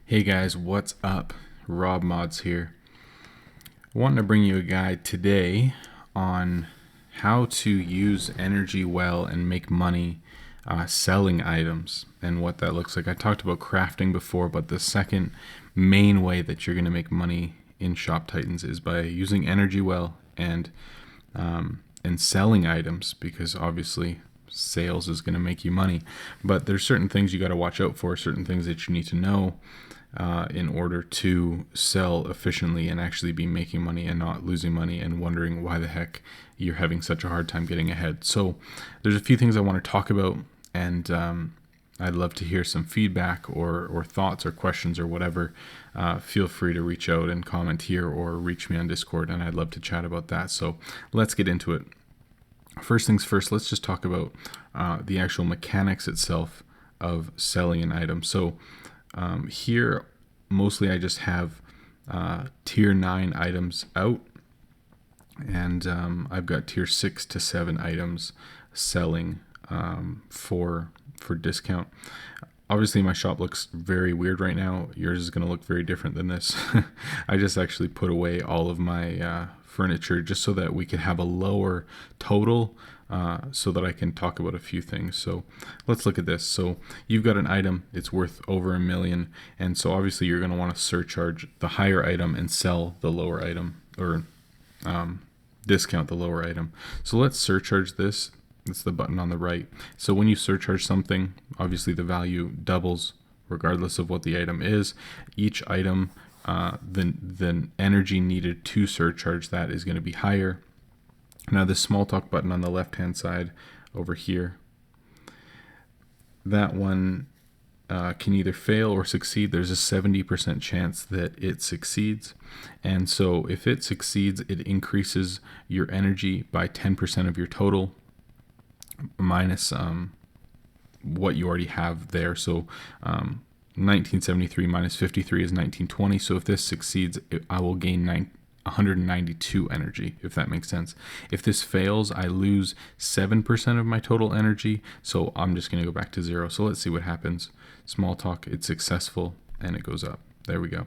Hey guys, what's up? Rob Mods here. I want to bring you a guide today on how to use energy well and make money selling items and what that looks like. I talked about crafting before, but the second main way that you're going to make money in Shop Titans is by using energy well and selling items, because obviously sales is going to make you money. But there's certain things you got to watch out for, certain things that you need to know in order to sell efficiently and actually be making money and not losing money and wondering why the heck you're having such a hard time getting ahead. So there's a few things I want to talk about, and I'd love to hear some feedback or thoughts or questions or whatever. Feel free to reach out and comment here or reach me on Discord, and I'd love to chat about that. So let's get into it. First things first, let's just talk about the actual mechanics itself of selling an item. So here, mostly I just have tier 9 items out, and I've got tier 6 to 7 items selling for discount. Obviously, my shop looks very weird right now. Yours is going to look very different than this. I just actually put away all of my furniture just so that we could have a lower total, so that I can talk about a few things. So let's look at this. So you've got an item, it's worth over $1 million, and so obviously you're going to want to surcharge the higher item and sell the lower item, or discount the lower item. So let's surcharge this. It's the button on the right. So when you surcharge something, obviously the value doubles regardless of what the item is. Each item, the energy needed to surcharge that is going to be higher. Now the small talk button on the left hand side over here, that one can either fail or succeed. There's a 70% chance that it succeeds, and so if it succeeds, it increases your energy by 10% of your total, minus what you already have there. So 1973 minus 53 is 1920. So if this succeeds, I will gain 192 energy, if that makes sense. If this fails, I lose 7% of my total energy, so I'm just going to go back to 0. So let's see what happens. Small talk, it's successful, and it goes up. There we go.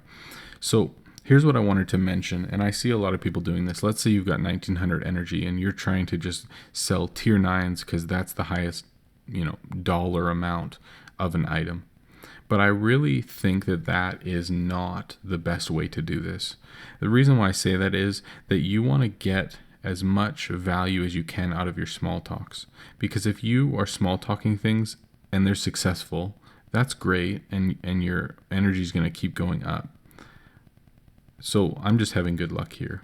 So here's what I wanted to mention, and I see a lot of people doing this. Let's say you've got 1900 energy and you're trying to just sell tier 9s because that's the highest, dollar amount of an item. But I really think that is not the best way to do this. The reason why I say that is that you want to get as much value as you can out of your small talks. Because if you are small talking things and they're successful, that's great, and your energy is going to keep going up. So I'm just having good luck here,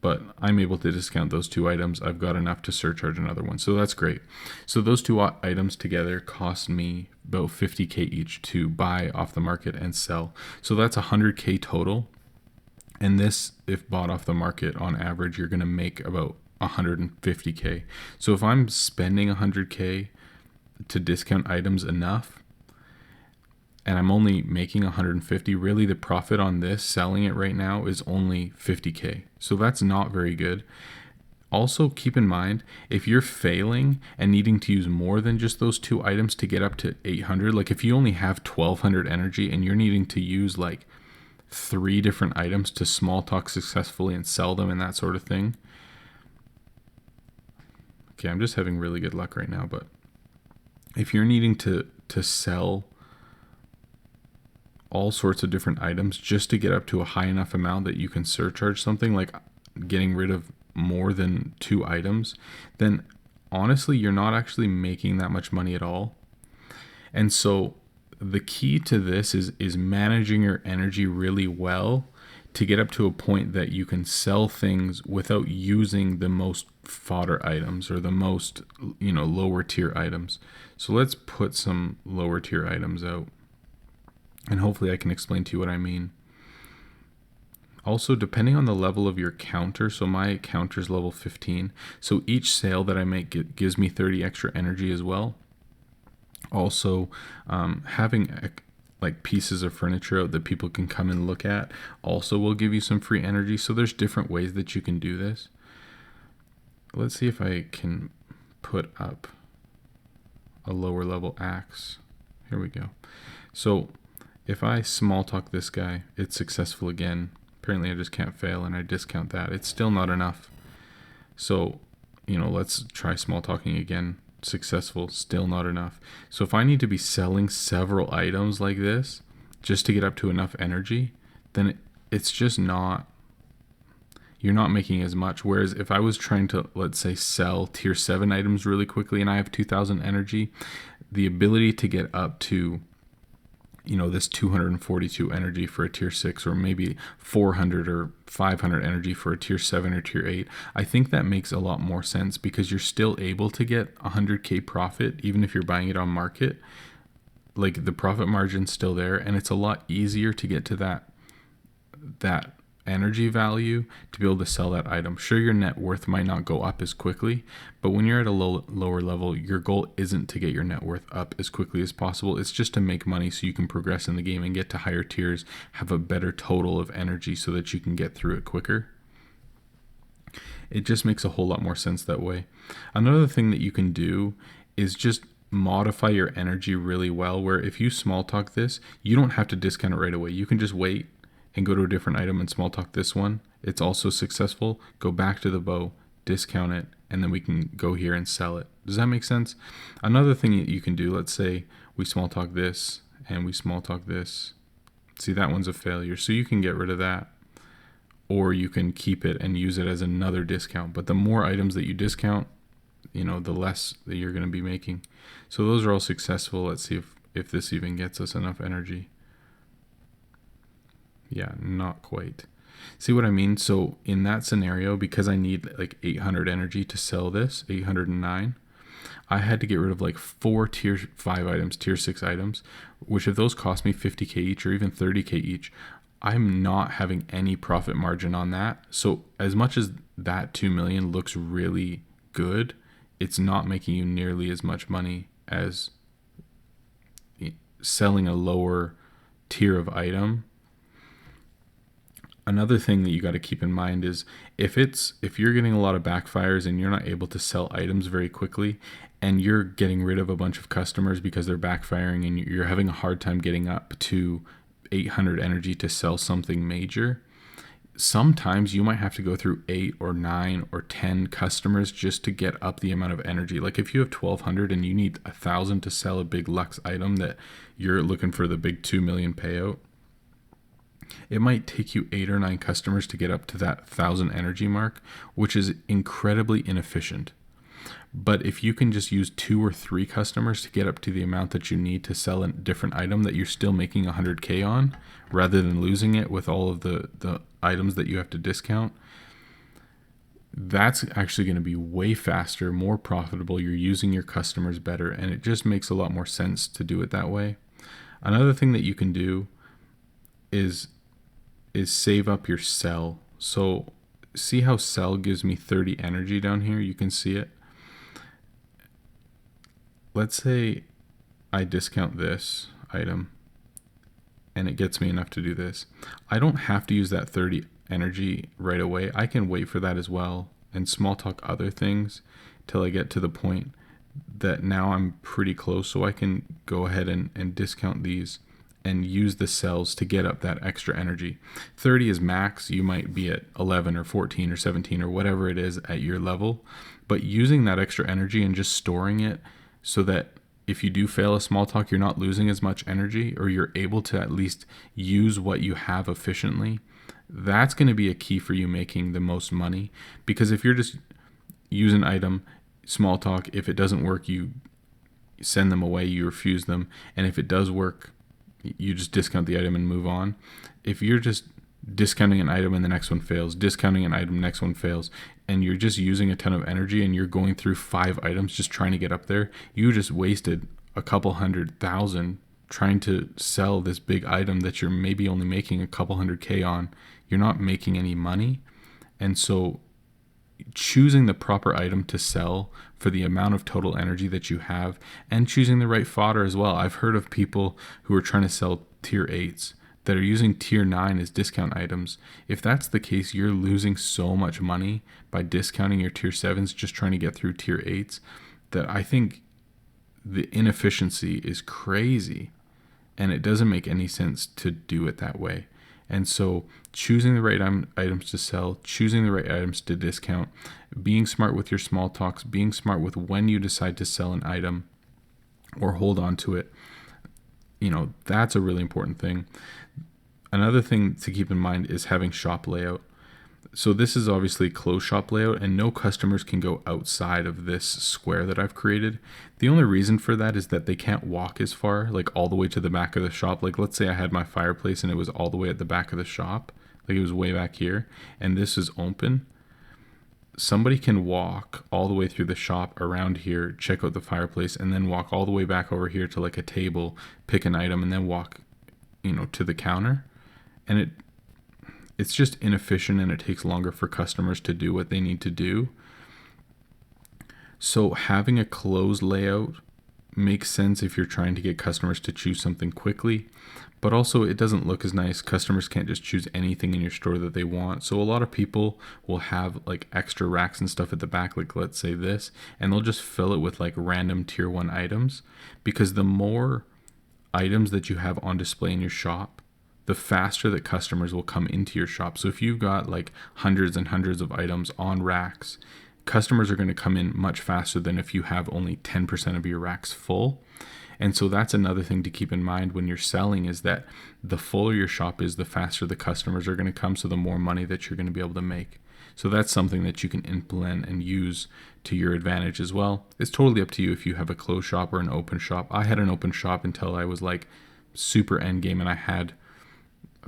but I'm able to discount those 2 items. I've got enough to surcharge another one, so that's great. So those 2 items together cost me about 50K each to buy off the market and sell. So that's 100K total, and this, if bought off the market, on average you're going to make about 150K. So if I'm spending 100K to discount items enough, and I'm only making 150, really the profit on this, selling it right now, is only 50K. So that's not very good. Also, keep in mind, if you're failing and needing to use more than just those 2 items to get up to 800, like if you only have 1200 energy and you're needing to use like 3 different items to small talk successfully and sell them and that sort of thing. Okay, I'm just having really good luck right now, but if you're needing to sell all sorts of different items just to get up to a high enough amount that you can surcharge something, like getting rid of more than 2 items, then honestly you're not actually making that much money at all. And so the key to this is managing your energy really well to get up to a point that you can sell things without using the most fodder items or the most lower tier items. So let's put some lower tier items out, and hopefully I can explain to you what I mean. Also, depending on the level of your counter, so my counter is level 15, so each sale that I make gives me 30 extra energy as well. Also, having like pieces of furniture out that people can come and look at also will give you some free energy. So there's different ways that you can do this. Let's see if I can put up a lower level axe. Here we go. So If I small talk this guy, it's successful again. Apparently I just can't fail, and I discount that. It's still not enough. So, let's try small talking again. Successful, still not enough. So if I need to be selling several items like this just to get up to enough energy, then it's just not, you're not making as much. Whereas if I was trying to, let's say, sell tier 7 items really quickly and I have 2000 energy, the ability to get up to this 242 energy for a tier 6, or maybe 400 or 500 energy for a tier 7 or tier 8, I think that makes a lot more sense, because you're still able to get 100k profit even if you're buying it on market. Like, the profit margin's still there, and it's a lot easier to get to that energy value to be able to sell that item. Sure, your net worth might not go up as quickly, but when you're at a lower level, your goal isn't to get your net worth up as quickly as possible. It's just to make money so you can progress in the game and get to higher tiers, have a better total of energy so that you can get through it quicker. It just makes a whole lot more sense that way. Another thing that you can do is just modify your energy really well, where if you small talk this, you don't have to discount it right away. You can just wait and go to a different item and small talk this one. It's also successful. Go back to the bow, discount it, and then we can go here and sell it. Does that make sense? Another thing that you can do, let's say we small talk this and we small talk this. See, that one's a failure. So you can get rid of that, or you can keep it and use it as another discount. But the more items that you discount, the less that you're going to be making. So those are all successful. Let's see if this even gets us enough energy. Yeah, not quite. See what I mean? So in that scenario, because I need like 800 energy to sell this, 809, I had to get rid of like 4 tier 5 items, tier 6 items, which if those cost me 50k each or even 30k each, I'm not having any profit margin on that. So as much as that 2 million looks really good, it's not making you nearly as much money as selling a lower tier of item. Another thing that you got to keep in mind is if you're getting a lot of backfires and you're not able to sell items very quickly, and you're getting rid of a bunch of customers because they're backfiring, and you're having a hard time getting up to 800 energy to sell something major, sometimes you might have to go through 8 or 9 or 10 customers just to get up the amount of energy. Like if you have 1200 and you need 1000 to sell a big Lux item that you're looking for the big 2 million payout, it might take you 8 or 9 customers to get up to that 1000 energy mark, which is incredibly inefficient. But if you can just use 2 or 3 customers to get up to the amount that you need to sell a different item that you're still making 100k on, rather than losing it with all of the items that you have to discount, that's actually going to be way faster, more profitable. You're using your customers better, and it just makes a lot more sense to do it that way. Another thing that you can do is save up your sell. So see how sell gives me 30 energy down here? You can see it. Let's say I discount this item and it gets me enough to do this. I don't have to use that 30 energy right away. I can wait for that as well and small talk other things till I get to the point that now I'm pretty close, so I can go ahead and discount these and use the cells to get up that extra energy. 30 is max. You might be at 11 or 14 or 17 or whatever it is at your level, but using that extra energy and just storing it so that if you do fail a small talk, you're not losing as much energy, or you're able to at least use what you have efficiently. That's going to be a key for you making the most money, because if you're just use an item, small talk, if it doesn't work, you send them away, you refuse them, and if it does work, you just discount the item and move on. If you're just discounting an item and the next one fails, discounting an item, next one fails, and you're just using a ton of energy and you're going through 5 items just trying to get up there, you just wasted a couple 100,000 trying to sell this big item that you're maybe only making a couple 100k on. You're not making any money. And so choosing the proper item to sell for the amount of total energy that you have, and choosing the right fodder as well. I've heard of people who are trying to sell tier 8s that are using tier 9 as discount items. If that's the case, you're losing so much money by discounting your tier 7s just trying to get through tier 8s that I think the inefficiency is crazy. and it doesn't make any sense to do it that way. And so choosing the right items to sell, choosing the right items to discount, being smart with your small talks, being smart with when you decide to sell an item or hold on to it, that's a really important thing. Another thing to keep in mind is having shop layout. So this is obviously closed shop layout, and no customers can go outside of this square that I've created. The only reason for that is that they can't walk as far, like all the way to the back of the shop. Like let's say I had my fireplace and it was all the way at the back of the shop, like it was way back here, and this is open. Somebody can walk all the way through the shop around here, check out the fireplace, and then walk all the way back over here to like a table, pick an item, and then walk, to the counter. And it's just inefficient, and it takes longer for customers to do what they need to do. So having a closed layout makes sense if you're trying to get customers to choose something quickly, but also it doesn't look as nice. Customers can't just choose anything in your store that they want. So a lot of people will have like extra racks and stuff at the back, like let's say this, and they'll just fill it with like random tier 1 items, because the more items that you have on display in your shop, the faster that customers will come into your shop. So if you've got like hundreds and hundreds of items on racks, customers are going to come in much faster than if you have only 10% of your racks full. And so that's another thing to keep in mind when you're selling, is that the fuller your shop is, the faster the customers are going to come, so the more money that you're going to be able to make. So that's something that you can implement and use to your advantage as well. It's totally up to you if you have a closed shop or an open shop. I had an open shop until I was like super end game, and I had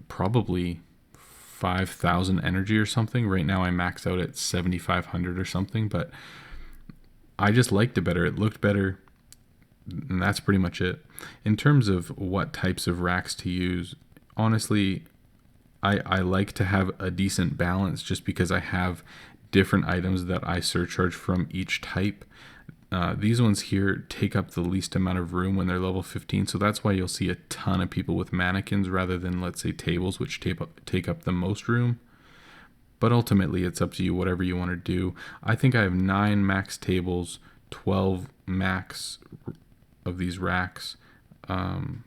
probably 5,000 energy or something. Right now I max out at 7,500 or something, but I just liked it better. It looked better, and that's pretty much it. In terms of what types of racks to use, honestly, I like to have a decent balance, just because I have different items that I surcharge from each type. These ones here take up the least amount of room when they're level 15, so that's why you'll see a ton of people with mannequins rather than, let's say, tables, which take up the most room. But ultimately, it's up to you, whatever you want to do. I think I have 9 max tables, 12 max of these racks,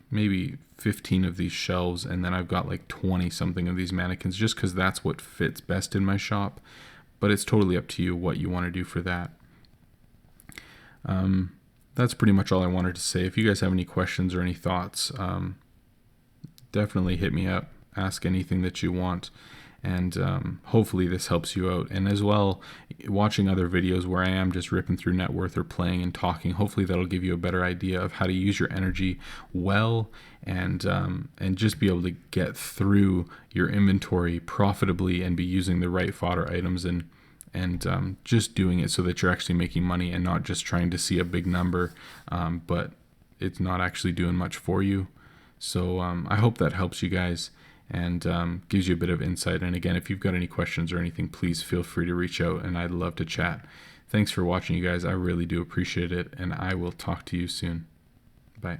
maybe 15 of these shelves, and then I've got like 20 something of these mannequins, just because that's what fits best in my shop. But it's totally up to you what you want to do for that. That's pretty much all I wanted to say. If you guys have any questions or any thoughts, definitely hit me up, ask anything that you want, and hopefully this helps you out. And as well, watching other videos where I am just ripping through net worth or playing and talking, hopefully that'll give you a better idea of how to use your energy well, and just be able to get through your inventory profitably and be using the right fodder items, and just doing it so that you're actually making money and not just trying to see a big number, but it's not actually doing much for you. So I hope that helps you guys and gives you a bit of insight. And again, if you've got any questions or anything, please feel free to reach out, and I'd love to chat. Thanks for watching, you guys. I really do appreciate it, and I will talk to you soon. Bye.